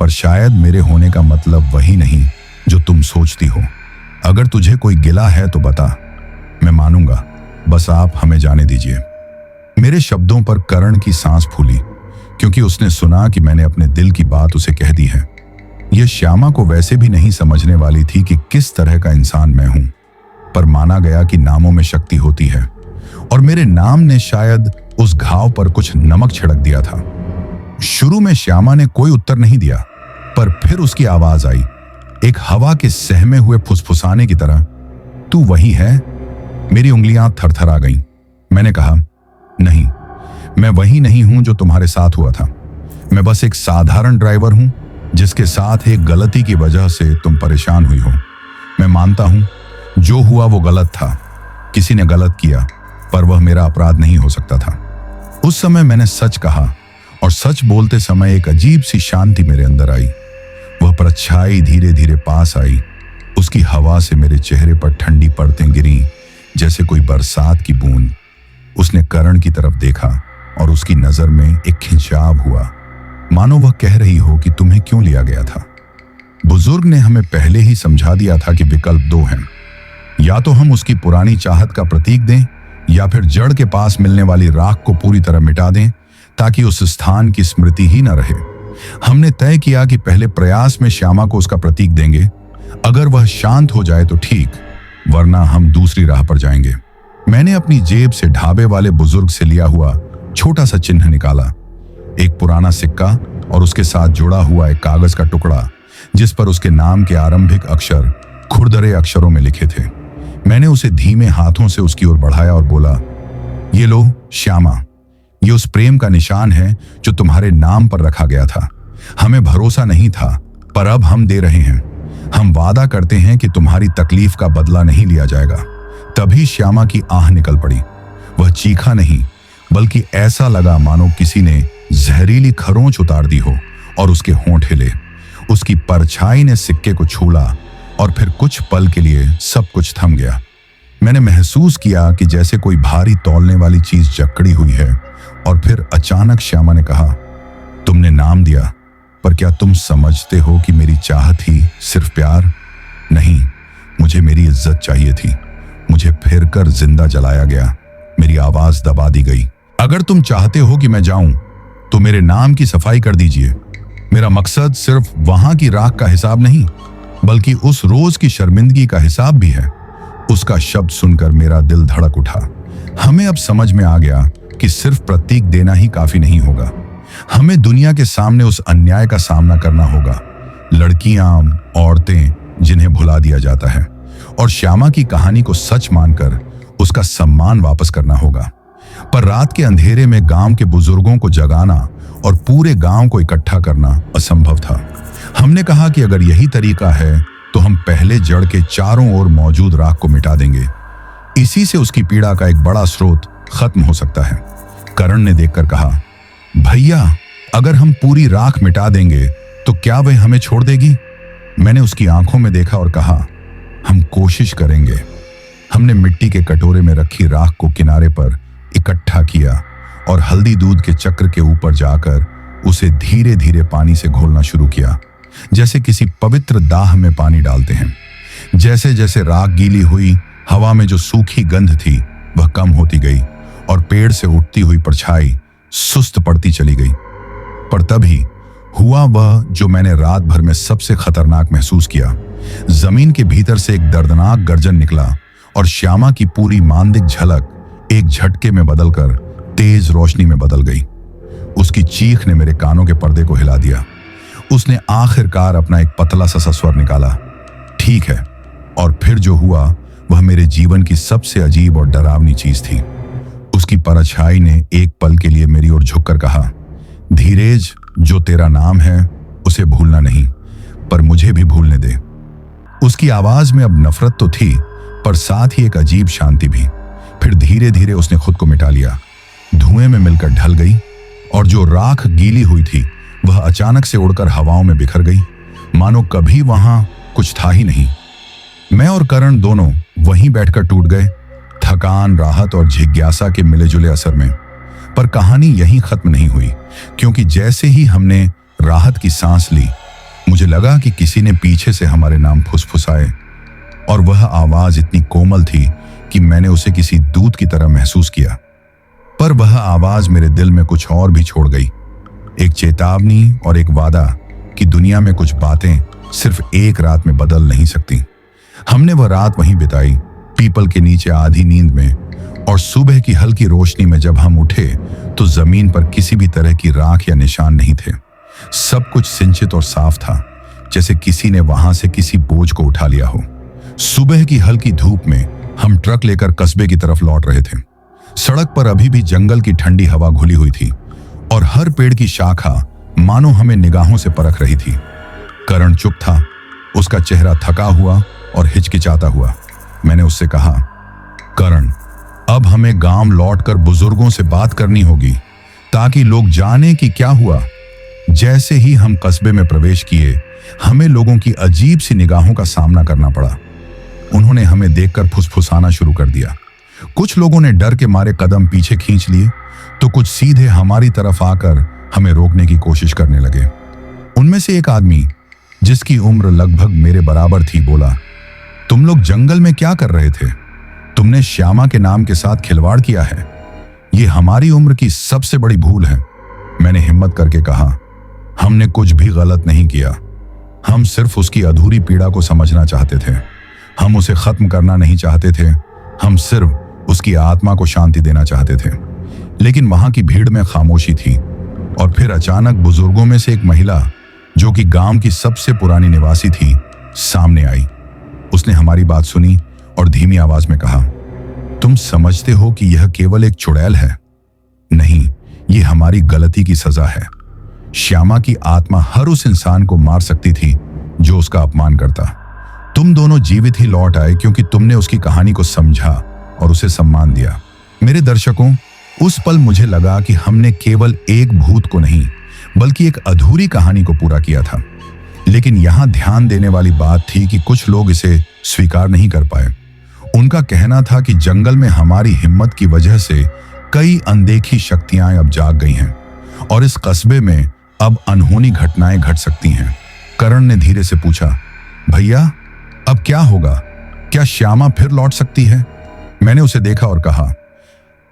पर शायद मेरे होने का मतलब वही नहीं जो तुम सोचती हो। अगर तुझे कोई गिला है तो बता, मैं मानूंगा, बस आप हमें जाने दीजिए। मेरे शब्दों पर करण की सांस फूली, क्योंकि उसने सुना कि मैंने अपने दिल की बात उसे कह दी है। यह श्यामा को वैसे भी नहीं समझने वाली थी कि किस तरह का इंसान मैं हूं, पर माना गया कि नामों में शक्ति होती है, और मेरे नाम ने शायद उस घाव पर कुछ नमक छिड़क दिया था। शुरू में श्यामा ने कोई उत्तर नहीं दिया, पर फिर उसकी आवाज आई, एक हवा के सहमे हुए फुसफुसाने की तरह, तू वही है? मेरी उंगलियां थरथरा गईं। मैंने कहा, नहीं, मैं वही नहीं हूं जो तुम्हारे साथ हुआ था। मैं बस एक साधारण ड्राइवर हूं जिसके साथ एक गलती की वजह से तुम परेशान हुई हो। मैं मानता हूं जो हुआ वो गलत था, किसी ने गलत किया, पर वह मेरा अपराध नहीं हो सकता था। उस समय मैंने सच कहा, और सच बोलते समय एक अजीब सी शांति मेरे अंदर आई। वह परछाई धीरे धीरे पास आई। उसकी हवा से मेरे चेहरे पर ठंडी परतें गिरीं, जैसे कोई बरसात की बूंद। उसने करण की तरफ देखा और उसकी नजर में एक खिंचाव हुआ, मानो वह कह रही हो कि तुम्हें क्यों लिया गया था। बुजुर्ग ने हमें पहले ही समझा दिया था कि विकल्प दो हैं, या तो हम उसकी पुरानी चाहत का प्रतीक दें, या फिर जड़ के पास मिलने वाली राख को पूरी तरह मिटा दें ताकि उस स्थान की स्मृति ही न रहे। हमने तय किया कि पहले प्रयास में श्यामा को उसका प्रतीक देंगे। अगर वह शांत हो जाए तो ठीक, वरना हम दूसरी राह पर जाएंगे। मैंने अपनी जेब से ढाबे वाले बुजुर्ग से लिया हुआ छोटा सा चिन्ह निकाला, एक पुराना सिक्का और उसके साथ जुड़ा हुआ एक कागज का टुकड़ा जिस पर उसके नाम के आरंभिक अक्षर खुरदरे अक्षरों में लिखे थे। मैंने उसे धीमे हाथों से उसकी ओर बढ़ाया और बोला, ये लो श्यामा, ये उस प्रेम का निशान है जो तुम्हारे नाम पर रखा गया था। हमें भरोसा नहीं था, पर अब हम दे रहे हैं। हम वादा करते हैं कि तुम्हारी तकलीफ का बदला नहीं लिया जाएगा। तभी श्यामा की आह निकल पड़ी। वह चीखा नहीं, बल्कि ऐसा लगा मानो किसी ने जहरीली खरोंच उतार दी हो, और उसके होंठ हिले। उसकी परछाई ने सिक्के को छूला और फिर कुछ पल के लिए सब कुछ थम गया। मैंने महसूस किया कि जैसे कोई भारी तौलने वाली चीज जकड़ी हुई है, और फिर अचानक श्यामा ने कहा, तुमने नाम दिया, पर क्या तुम समझते हो कि मेरी चाहत ही सिर्फ प्यार नहीं? मुझे मेरी इज्जत चाहिए थी। मुझे फिर कर जिंदा जलाया गया। मेरी आवाज दबा दी गई। अगर तुम चाहते हो कि मैं जाऊं तो मेरे नाम की सफाई कर दीजिए। मेरा मकसद सिर्फ वहां की राख का हिसाब नहीं, बल्कि उस रोज की शर्मिंदगी का हिसाब भी है। उसका शब्द सुनकर मेरा दिल धड़क उठा। हमें अब समझ में आ गया कि सिर्फ प्रतीक देना ही काफी नहीं होगा। हमें दुनिया के सामने उस अन्याय का सामना करना होगा। लड़कियां, औरतें जिन्हें भुला दिया जाता है, और श्यामा की कहानी को सच मानकर उसका सम्मान वापस करना होगा। पर रात के अंधेरे में गांव के बुजुर्गों को जगाना और पूरे गांव को इकट्ठा करना असंभव था। हमने कहा कि अगर यही तरीका है तो हम पहले जड़ के चारों ओर मौजूद राख को मिटा देंगे। इसी से उसकी पीड़ा का एक बड़ा स्रोत खत्म हो सकता है। करण ने देखकर कहा, भैया, अगर हम पूरी राख मिटा देंगे तो क्या वह हमें छोड़ देगी? मैंने उसकी आंखों में देखा और कहा, हम कोशिश करेंगे। हमने मिट्टी के कटोरे में रखी राख को किनारे पर इकट्ठा किया और हल्दी दूध के चक्र के ऊपर जाकर उसे धीरे धीरे पानी से घोलना शुरू किया, जैसे किसी पवित्र दाह में पानी डालते हैं। जैसे जैसे राख गीली हुई, हवा में जो सूखी गंध थी वह कम होती गई और पेड़ से उठती हुई परछाई सुस्त पड़ती चली गई। पर तभी हुआ वह जो मैंने रात भर में सबसे खतरनाक महसूस किया। जमीन के भीतर से एक दर्दनाक गर्जन निकला और श्यामा की पूरी मांदिक झलक एक झटके में बदलकर तेज रोशनी में बदल गई। उसकी चीख ने मेरे कानों के पर्दे को हिला दिया। उसने आखिरकार अपना एक पतला सा स्वर निकाला, ठीक है। और फिर जो हुआ वह मेरे जीवन की सबसे अजीब और डरावनी चीज थी। उसकी परछाई ने एक पल के लिए मेरी ओर झुककर कहा, धीरेज, जो तेरा नाम है उसे भूलना नहीं, पर मुझे भी भूलने दे। उसकी आवाज में अब नफरत तो थी, पर साथ ही एक अजीब शांति भी, फिर धीरे धीरे उसने खुद को मिटा लिया, धुएं में मिलकर ढल गई और जो राख गीली हुई थी वह अचानक से उड़कर हवाओं में बिखर गई, मानो कभी वहां कुछ था ही नहीं। मैं और करण दोनों वहीं बैठकर टूट गए, थकान, राहत और जिज्ञासा के मिले जुले असर में। पर कहानी यहीं खत्म नहीं हुई, क्योंकि जैसे ही हमने राहत की सांस ली, मुझे लगा कि किसी ने पीछे से हमारे नाम फुसफुसाए, और वह आवाज इतनी कोमल थी कि मैंने उसे किसी दूत की तरह महसूस किया। पर वह आवाज मेरे दिल में कुछ और भी छोड़ गई, एक चेतावनी और एक वादा कि दुनिया में कुछ बातें सिर्फ एक रात में बदल नहीं सकती। हमने वह रात वहीं बिताई, पीपल के नीचे आधी नींद में, और सुबह की हल्की रोशनी में जब हम उठे तो जमीन पर किसी भी तरह की राख या निशान नहीं थे। सब कुछ सिंचित और साफ था, जैसे किसी ने वहां से किसी बोझ को उठा लिया हो। सुबह की हल्की धूप में हम ट्रक लेकर कस्बे की तरफ लौट रहे थे। सड़क पर अभी भी जंगल की ठंडी हवा घुली हुई थी और हर पेड़ की शाखा मानो हमें निगाहों से परख रही थी। करण चुप था, उसका चेहरा थका हुआ और हिचकिचाता हुआ। मैंने उससे कहा, करण, अब हमें गांव लौटकर बुजुर्गों से बात करनी होगी ताकि लोग जाने कि क्या हुआ। जैसे ही हम कस्बे में प्रवेश किए, हमें लोगों की अजीब सी निगाहों का सामना करना पड़ा। उन्होंने हमें देखकर फुसफुसाना शुरू कर दिया। कुछ लोगों ने डर के मारे कदम पीछे खींच लिए, तो कुछ सीधे हमारी तरफ आकर हमें रोकने की कोशिश करने लगे। उनमें से एक आदमी, जिसकी उम्र लगभग मेरे बराबर थी, बोला, तुम लोग जंगल में क्या कर रहे थे? तुमने श्यामा के नाम के साथ खिलवाड़ किया है। ये हमारी उम्र की सबसे बड़ी भूल है। मैंने हिम्मत करके कहा, हमने कुछ भी गलत नहीं किया। हम सिर्फ उसकी अधूरी पीड़ा को समझना चाहते थे। हम उसे खत्म करना नहीं चाहते थे। हम सिर्फ उसकी आत्मा को शांति देना चाहते थे। लेकिन वहां की भीड़ में खामोशी थी, और फिर अचानक बुजुर्गों में से एक महिला, जो कि गांव की सबसे पुरानी निवासी थी, सामने आई। उसने हमारी बात सुनी और धीमी आवाज में कहा, तुम समझते हो कि यह केवल एक चुड़ैल है? नहीं, ये हमारी गलती की सजा है। श्यामा की आत्मा हर उस इंसान को मार सकती थी जो उसका अपमान करता। तुम दोनों जीवित ही लौट आए क्योंकि तुमने उसकी कहानी को समझा और उसे सम्मान दिया। मेरे दर्शकों, उस पल मुझे लगा कि हमने केवल एक भूत को नहीं, बल्कि एक अधूरी कहानी को पूरा किया था। लेकिन यहां ध्यान देने वाली बात थी कि कुछ लोग इसे स्वीकार नहीं कर पाए। उनका कहना था कि जंगल में हमारी हिम्मत की वजह से कई अनदेखी शक्तियां अब जाग गई हैं और इस कस्बे में अब अनहोनी घटनाएं घट सकती हैं। करण ने धीरे से पूछा, भैया, अब क्या होगा? क्या श्यामा फिर लौट सकती है? मैंने उसे देखा और कहा,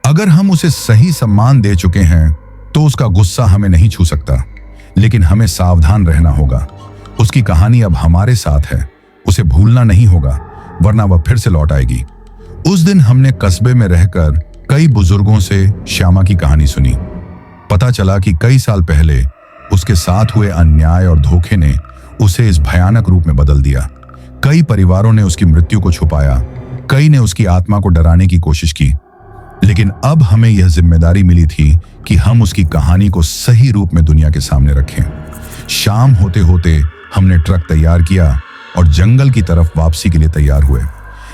अगर हम उसे सही सम्मान दे चुके हैं तो उसका गुस्सा हमें नहीं छू सकता, लेकिन हमें सावधान रहना होगा। उसकी कहानी अब हमारे साथ है, उसे भूलना नहीं होगा, वरना वह फिर से लौट आएगी। उस दिन हमने कस्बे में रहकर कई बुजुर्गों से श्यामा की कहानी सुनी। पता चला कि कई साल पहले उसके साथ हुए अन्याय और धोखे ने उसे इस भयानक रूप में बदल दिया। कई परिवारों ने उसकी मृत्यु को छुपाया, कई ने उसकी आत्मा को डराने की कोशिश की, लेकिन अब हमें यह जिम्मेदारी मिली थी कि हम उसकी कहानी को सही रूप में दुनिया के सामने रखें। शाम होते होते हमने ट्रक तैयार किया और जंगल की तरफ वापसी के लिए तैयार हुए।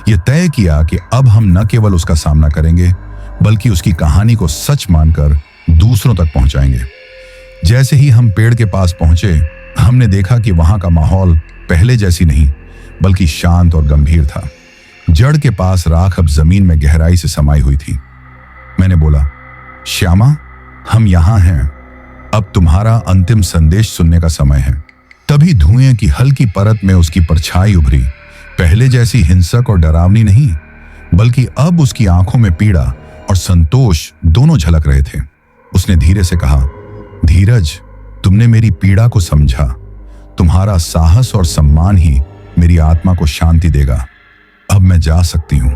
यह तय किया कि अब हम न केवल उसका सामना करेंगे, बल्कि उसकी कहानी को सच मानकर दूसरों तक पहुंचाएंगे। जैसे ही हम पेड़ के पास पहुंचे, हमने देखा कि वहां का माहौल पहले जैसी नहीं, बल्कि शांत और गंभीर था। जड़ के पास राख अब जमीन में गहराई से समाई हुई थी। मैंने बोला, श्यामा, हम यहां हैं, अब तुम्हारा अंतिम संदेश सुनने का समय है। तभी धुएं की हल्की परत में उसकी परछाई उभरी, पहले जैसी हिंसक और डरावनी नहीं, बल्कि अब उसकी आंखों में पीड़ा और संतोष दोनों झलक रहे थे। उसने धीरे से कहा, धीरज, तुमने मेरी पीड़ा को समझा। तुम्हारा साहस और सम्मान ही मेरी आत्मा को शांति देगा। अब मैं जा सकती हूं।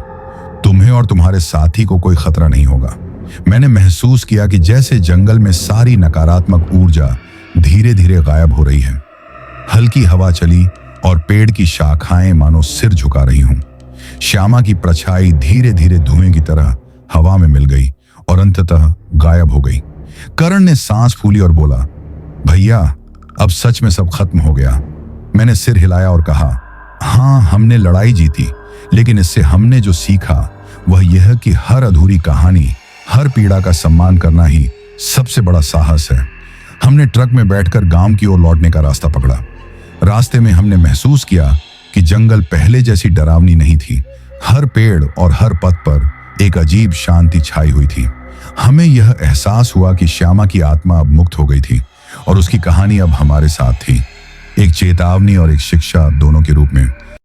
तुम्हें और तुम्हारे साथी को कोई खतरा नहीं होगा। मैंने महसूस किया कि जैसे जंगल में सारी नकारात्मक ऊर्जा धीरे धीरे गायब हो रही है। हल्की हवा चली और पेड़ की शाखाएं मानो सिर झुका रही हूं। श्यामा की परछाई धीरे धीरे धुएं की तरह हवा में मिल गई और अंततः गायब हो गई। करण ने सांस फूली और बोला, भैया, अब सच में सब खत्म हो गया। मैंने सिर हिलाया और कहा, हाँ, हमने लड़ाई जीती, लेकिन इससे हमने जो सीखा वह यह कि हर अधूरी कहानी, हर पीड़ा का सम्मान करना ही सबसे बड़ा साहस है। हमने ट्रक में बैठकर गांव की ओर लौटने का रास्ता पकड़ा। रास्ते में हमने महसूस किया कि जंगल पहले जैसी डरावनी नहीं थी। हर पेड़ और हर पथ पर एक अजीब शांति छाई हुई थी। हमें यह एहसास हुआ कि श्यामा की आत्मा अब मुक्त हो गई थी और उसकी कहानी अब हमारे साथ थी, एक चेतावनी और एक शिक्षा दोनों के रूप में।